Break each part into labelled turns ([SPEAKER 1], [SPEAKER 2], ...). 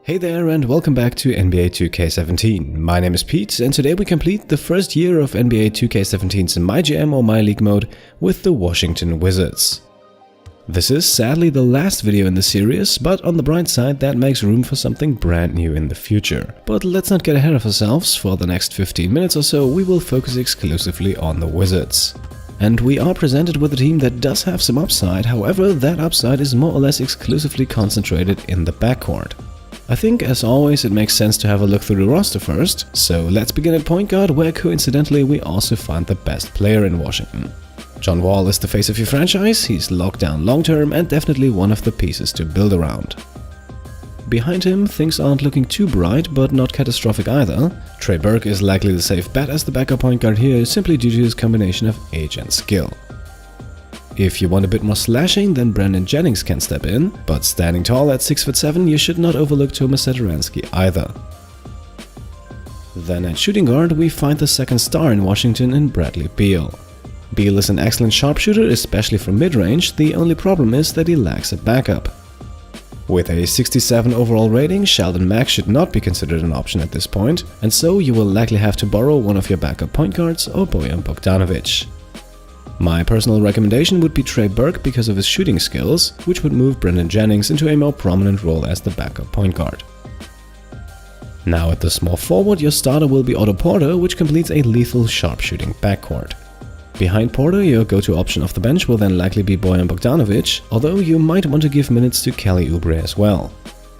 [SPEAKER 1] Hey there and welcome back to NBA 2K17. My name is Pete and today we complete the first year of NBA 2K17's MyGM or MyLeague mode with the Washington Wizards. This is sadly the last video in the series, but on the bright side that makes room for something brand new in the future. But let's not get ahead of ourselves. For the next 15 minutes or so we will focus exclusively on the Wizards. And we are presented with a team that does have some upside, however that upside is more or less exclusively concentrated in the backcourt. I think, as always, it makes sense to have a look through the roster first, so let's begin at point guard, where coincidentally we also find the best player in Washington. John Wall is the face of your franchise, he's locked down long-term and definitely one of the pieces to build around. Behind him, things aren't looking too bright, but not catastrophic either. Trey Burke is likely the safe bet as the backup point guard here, simply due to his combination of age and skill. If you want a bit more slashing, then Brandon Jennings can step in, but standing tall at 6'7", you should not overlook Tomas Satoransky either. Then at shooting guard, we find the second star in Washington in Bradley Beal. Beal is an excellent sharpshooter, especially from mid-range, the only problem is that he lacks a backup. With a 67 overall rating, Sheldon Mack should not be considered an option at this point, and so you will likely have to borrow one of your backup point guards or Bojan Bogdanovic. My personal recommendation would be Trey Burke because of his shooting skills, which would move Brandon Jennings into a more prominent role as the backup point guard. Now at the small forward, your starter will be Otto Porter, which completes a lethal sharpshooting backcourt. Behind Porter, your go-to option off the bench will then likely be Bojan Bogdanovic, although you might want to give minutes to Kelly Oubre as well.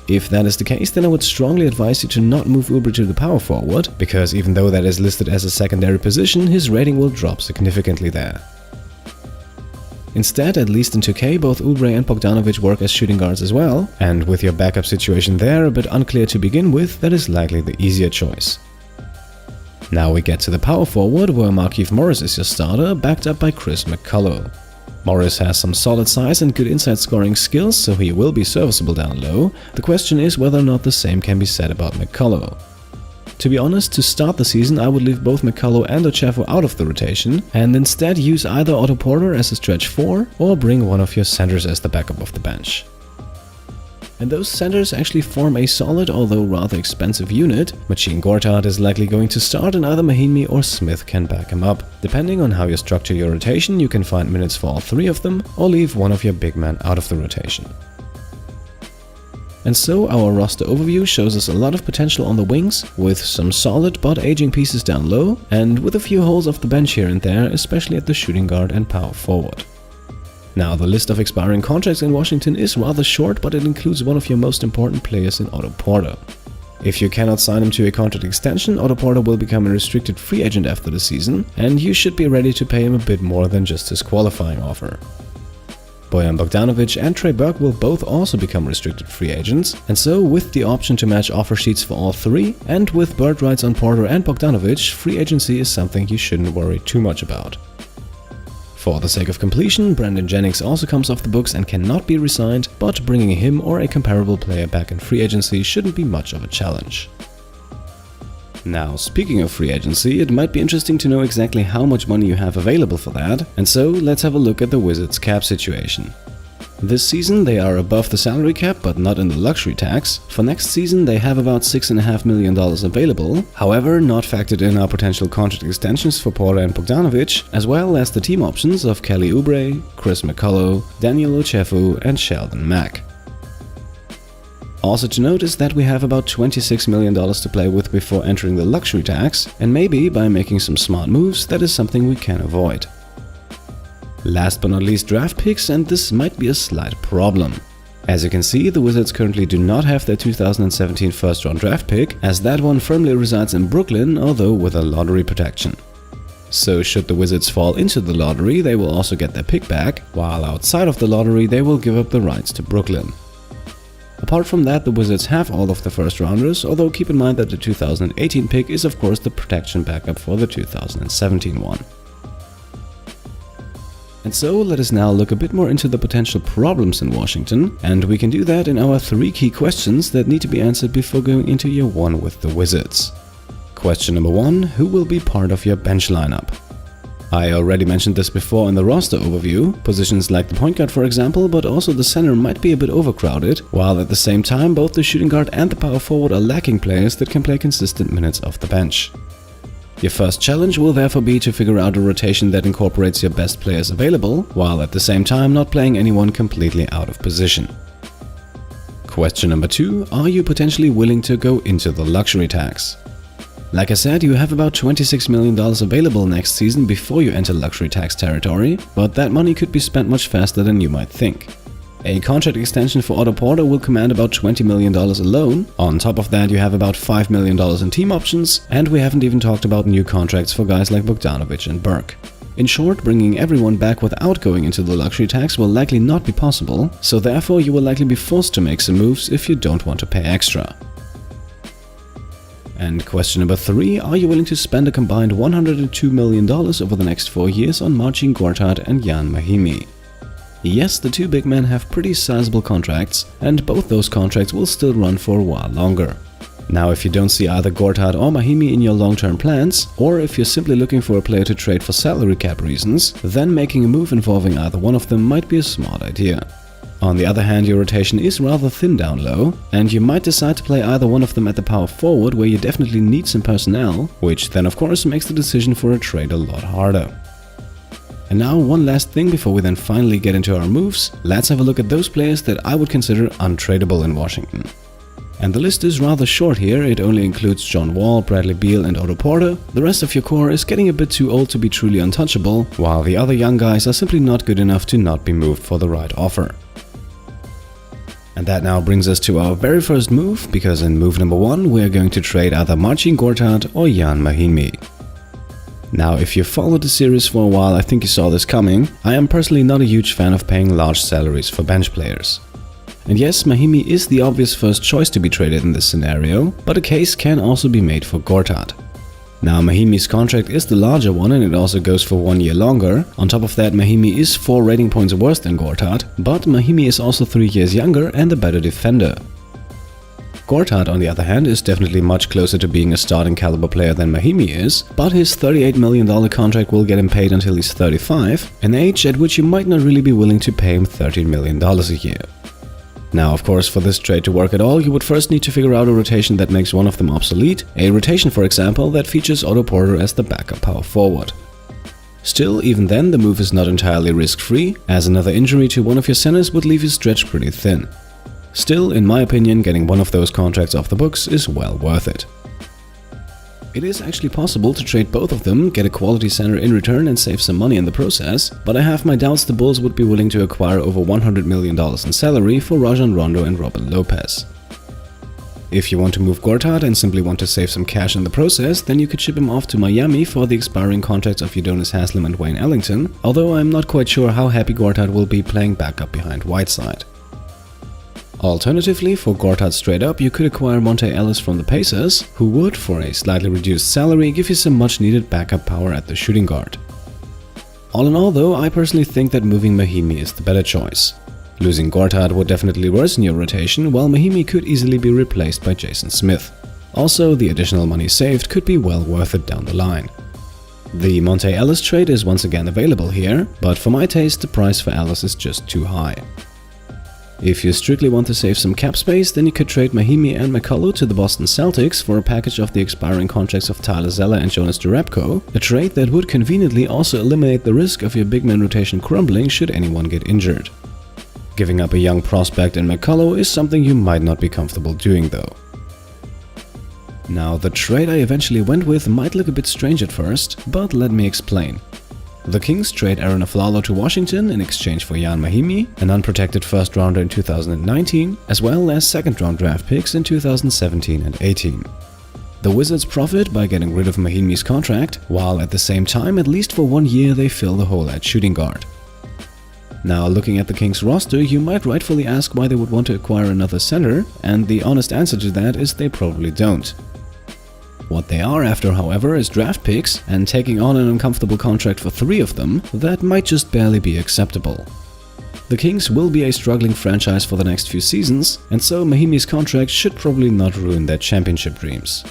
[SPEAKER 1] If that is the case, then I would strongly advise you to not move Oubre to the power forward, because even though that is listed as a secondary position, his rating will drop significantly there. Instead, at least in 2K, both Oubre and Bogdanovic work as shooting guards as well, and with your backup situation there a bit unclear to begin with, that is likely the easier choice. Now we get to the power forward, where Markieff Morris is your starter, backed up by Chris McCullough. Morris has some solid size and good inside scoring skills, so he will be serviceable down low. The question is whether or not the same can be said about McCullough. To be honest, to start the season I would leave both McCullough and Ochefu out of the rotation and instead use either Otto Porter as a stretch 4 or bring one of your centers as the backup of the bench. And those centers actually form a solid although rather expensive unit. Marcin Gortat is likely going to start and either Mahinmi or Smith can back him up. Depending on how you structure your rotation, you can find minutes for all three of them or leave one of your big men out of the rotation. And so our roster overview shows us a lot of potential on the wings, with some solid but aging pieces down low, and with a few holes off the bench here and there, especially at the shooting guard and power forward. Now the list of expiring contracts in Washington is rather short, but it includes one of your most important players in Otto Porter. If you cannot sign him to a contract extension, Otto Porter will become a restricted free agent after the season, and you should be ready to pay him a bit more than just his qualifying offer. Bojan Bogdanovic and Trey Burke will both also become restricted free agents, and so with the option to match offer sheets for all three, and with bird rights on Porter and Bogdanovic, free agency is something you shouldn't worry too much about. For the sake of completion, Brandon Jennings also comes off the books and cannot be re-signed, but bringing him or a comparable player back in free agency shouldn't be much of a challenge. Now, speaking of free agency, it might be interesting to know exactly how much money you have available for that, and so let's have a look at the Wizards' cap situation. This season they are above the salary cap but not in the luxury tax. For next season they have about $6.5 million available, however not factored in our potential contract extensions for Porter and Bogdanovic, as well as the team options of Kelly Oubre, Chris McCullough, Daniel Ochefu and Sheldon Mack. Also to note is that we have about $26 million to play with before entering the luxury tax, and maybe by making some smart moves that is something we can avoid. Last but not least, draft picks, and this might be a slight problem. As you can see, the Wizards currently do not have their 2017 first round draft pick, as that one firmly resides in Brooklyn, although with a lottery protection. So should the Wizards fall into the lottery, they will also get their pick back, while outside of the lottery they will give up the rights to Brooklyn. Apart from that, the Wizards have all of the first rounders, although keep in mind that the 2018 pick is of course the protection backup for the 2017 one. And so let us now look a bit more into the potential problems in Washington, and we can do that in our 3 key questions that need to be answered before going into year 1 with the Wizards. Question number 1, who will be part of your bench lineup? I already mentioned this before in the roster overview. Positions like the point guard, for example, but also the center might be a bit overcrowded, while at the same time both the shooting guard and the power forward are lacking players that can play consistent minutes off the bench. Your first challenge will therefore be to figure out a rotation that incorporates your best players available, while at the same time not playing anyone completely out of position. Question number 2. Are you potentially willing to go into the luxury tax? Like I said, you have about $26 million available next season before you enter luxury tax territory, but that money could be spent much faster than you might think. A contract extension for Otto Porter will command about $20 million alone. On top of that, you have about $5 million in team options, and we haven't even talked about new contracts for guys like Bogdanovic and Burke. In short, bringing everyone back without going into the luxury tax will likely not be possible, so therefore you will likely be forced to make some moves if you don't want to pay extra. And question number 3, are you willing to spend a combined $102 million over the next 4 years on Marcin, Gortat and Mahinmi? Yes, the two big men have pretty sizable contracts, and both those contracts will still run for a while longer. Now, if you don't see either Gortat or Mahinmi in your long-term plans, or if you're simply looking for a player to trade for salary cap reasons, then making a move involving either one of them might be a smart idea. On the other hand, your rotation is rather thin down low, and you might decide to play either one of them at the power forward where you definitely need some personnel, which then of course makes the decision for a trade a lot harder. And now one last thing before we then finally get into our moves, let's have a look at those players that I would consider untradeable in Washington. And the list is rather short here, it only includes John Wall, Bradley Beal and Otto Porter. The rest of your core is getting a bit too old to be truly untouchable, while the other young guys are simply not good enough to not be moved for the right offer. And that now brings us to our very first move, because in move number 1 we are going to trade either Marcin, Gortat or Mahinmi. Now, if you followed the series for a while, I think you saw this coming. I am personally not a huge fan of paying large salaries for bench players. And yes, Mahinmi is the obvious first choice to be traded in this scenario, but a case can also be made for Gortat. Now, Mahinmi's contract is the larger one and it also goes for 1 year longer. On top of that, Mahinmi is 4 rating points worse than Gortat, but Mahinmi is also 3 years younger and a better defender. Gortat, on the other hand, is definitely much closer to being a starting caliber player than Mahinmi is, but his $38 million contract will get him paid until he's 35, an age at which you might not really be willing to pay him $13 million a year. Now, of course, for this trade to work at all, you would first need to figure out a rotation that makes one of them obsolete, a rotation, for example, that features Otto Porter as the backup power forward. Still, even then, the move is not entirely risk-free, as another injury to one of your centers would leave you stretched pretty thin. Still, in my opinion, getting one of those contracts off the books is well worth it. It is actually possible to trade both of them, get a quality center in return and save some money in the process, but I have my doubts the Bulls would be willing to acquire over $100 million in salary for Rajon Rondo and Robin Lopez. If you want to move Gortat and simply want to save some cash in the process, then you could ship him off to Miami for the expiring contracts of Udonis Haslem and Wayne Ellington, although I'm not quite sure how happy Gortat will be playing backup behind Whiteside. Alternatively, for Gortat straight up, you could acquire Monte Ellis from the Pacers, who would, for a slightly reduced salary, give you some much needed backup power at the shooting guard. All in all though, I personally think that moving Mahinmi is the better choice. Losing Gortat would definitely worsen your rotation, while Mahinmi could easily be replaced by Jason Smith. Also, the additional money saved could be well worth it down the line. The Monte Ellis trade is once again available here, but for my taste the price for Ellis is just too high. If you strictly want to save some cap space, then you could trade Mahinmi and McCullough to the Boston Celtics for a package of the expiring contracts of Tyler Zeller and Jonas Jerebko, a trade that would conveniently also eliminate the risk of your big man rotation crumbling should anyone get injured. Giving up a young prospect in McCullough is something you might not be comfortable doing though. Now, the trade I eventually went with might look a bit strange at first, but let me explain. The Kings trade Aaron Aflalo to Washington in exchange for Mahinmi, an unprotected first rounder in 2019, as well as second round draft picks in 2017 and 18. The Wizards profit by getting rid of Mahinmi's contract, while at the same time, at least for 1 year, they fill the hole at shooting guard. Now, looking at the Kings roster, you might rightfully ask why they would want to acquire another center, and the honest answer to that is they probably don't. What they are after, however, is draft picks, and taking on an uncomfortable contract for 3 of them, that might just barely be acceptable. The Kings will be a struggling franchise for the next few seasons, and so Mahinmi's contract should probably not ruin their championship dreams.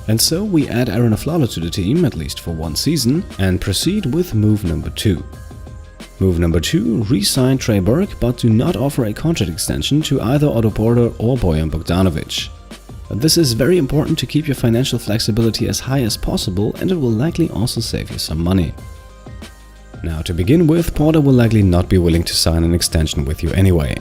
[SPEAKER 1] And so we add Aaron Aflalo to the team, at least for one season, and proceed with move number 2. Move number 2, re-sign Trey Burke, but do not offer a contract extension to either Otto Porter or Bojan Bogdanovic. This is very important to keep your financial flexibility as high as possible, and it will likely also save you some money. Now, to begin with, Porter will likely not be willing to sign an extension with you anyway.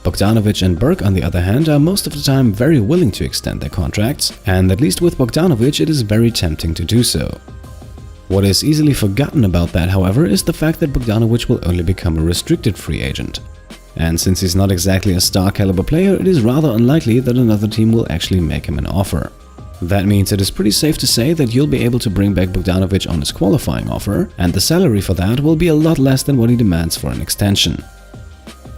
[SPEAKER 1] Bogdanovic and Burke, on the other hand, are most of the time very willing to extend their contracts, and at least with Bogdanovic it is very tempting to do so. What is easily forgotten about that, however, is the fact that Bogdanovic will only become a restricted free agent. And since he's not exactly a star-caliber player, it is rather unlikely that another team will actually make him an offer. That means it is pretty safe to say that you'll be able to bring back Bogdanovic on his qualifying offer, and the salary for that will be a lot less than what he demands for an extension.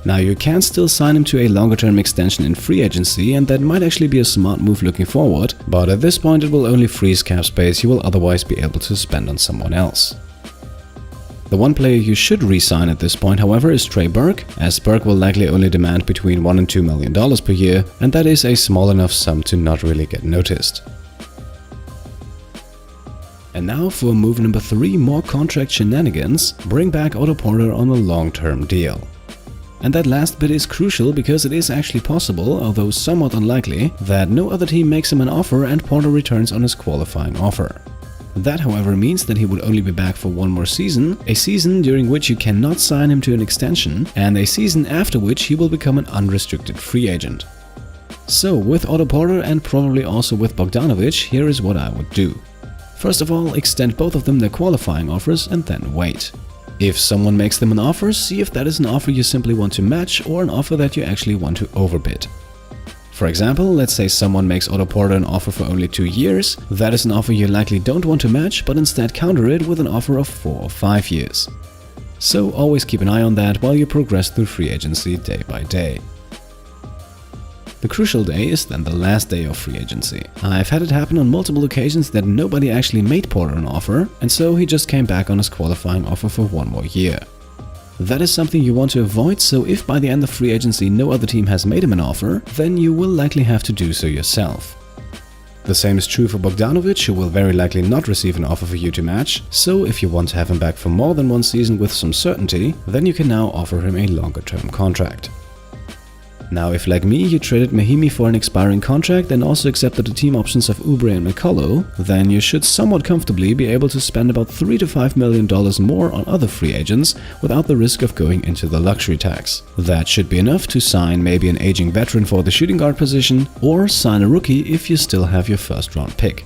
[SPEAKER 1] Now, you can still sign him to a longer-term extension in free agency, and that might actually be a smart move looking forward, but at this point it will only freeze cap space you will otherwise be able to spend on someone else. The one player you should re-sign at this point, however, is Trey Burke, as Burke will likely only demand between $1 and $2 million per year, and that is a small enough sum to not really get noticed. And now for move number 3, more contract shenanigans, bring back Otto Porter on a long-term deal. And that last bit is crucial because it is actually possible, although somewhat unlikely, that no other team makes him an offer and Porter returns on his qualifying offer. That, however, means that he would only be back for one more season, a season during which you cannot sign him to an extension, and a season after which he will become an unrestricted free agent. So, with Otto Porter and probably also with Bogdanovic, here is what I would do. First of all, extend both of them their qualifying offers and then wait. If someone makes them an offer, see if that is an offer you simply want to match or an offer that you actually want to overbid. For example, let's say someone makes Otto Porter an offer for only 2 years, that is an offer you likely don't want to match, but instead counter it with an offer of 4 or 5 years. So always keep an eye on that while you progress through free agency day by day. The crucial day is then the last day of free agency. I've had it happen on multiple occasions that nobody actually made Porter an offer, and so he just came back on his qualifying offer for 1 more year. That is something you want to avoid, so if by the end of free agency no other team has made him an offer, then you will likely have to do so yourself. The same is true for Bogdanovic, who will very likely not receive an offer for you to match, so if you want to have him back for more than 1 season with some certainty, then you can now offer him a longer-term contract. Now, if like me, you traded Mahinmi for an expiring contract and also accepted the team options of Oubre and McCullough, then you should somewhat comfortably be able to spend about $3 to $5 million more on other free agents without the risk of going into the luxury tax. That should be enough to sign maybe an aging veteran for the shooting guard position, or sign a rookie if you still have your first-round pick.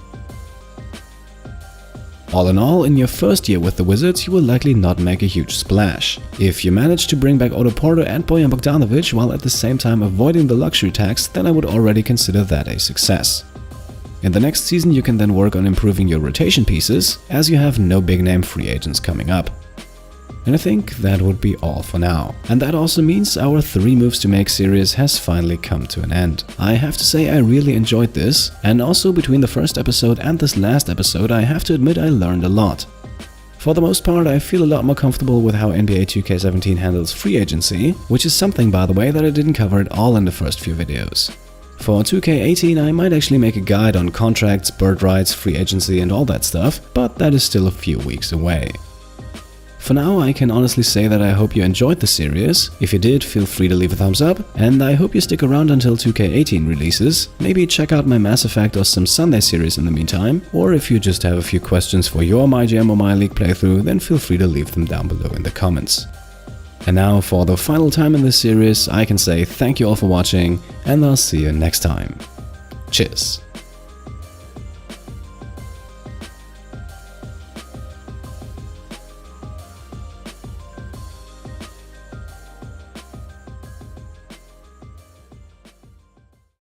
[SPEAKER 1] All in all, in your first year with the Wizards, you will likely not make a huge splash. If you manage to bring back Otto Porter and Bojan Bogdanovic while at the same time avoiding the luxury tax, then I would already consider that a success. In the next season, you can then work on improving your rotation pieces, as you have no big-name free agents coming up. And I think that would be all for now. And that also means our 3 moves to make series has finally come to an end. I have to say I really enjoyed this, and also between the first episode and this last episode I have to admit I learned a lot. For the most part, I feel a lot more comfortable with how NBA 2K17 handles free agency, which is something, by the way, that I didn't cover at all in the first few videos. For 2K18 I might actually make a guide on contracts, bird rights, free agency and all that stuff, but that is still a few weeks away. For now, I can honestly say that I hope you enjoyed the series. If you did, feel free to leave a thumbs up, and I hope you stick around until 2K18 releases. Maybe check out my Mass Effect or some Sunday series in the meantime, or if you just have a few questions for your MyGM or MyLeague playthrough, then feel free to leave them down below in the comments. And now, for the final time in this series, I can say thank you all for watching, and I'll see you next time. Cheers!